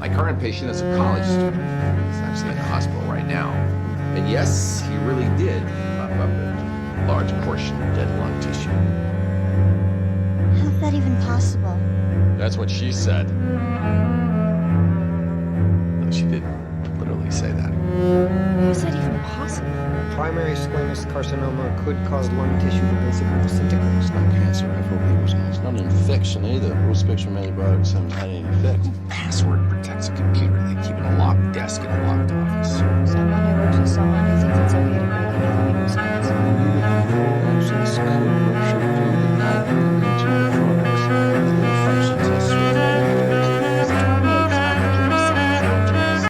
My current patient is a college student. He's actually in the hospital right now. And yes, he really did mop up a large portion of dead lung tissue. How's that even possible? That's what she said. No, she didn't literally say that. How's that even possible? Primary squamous carcinoma could cause lung tissue to basically disintegrate. It's not cancer, FOP. It's not an infection either. Full spectrum antibiotics haven't had any effect. Password protects a computer. They keep it in a locked desk in a locked office. Someone who works with someone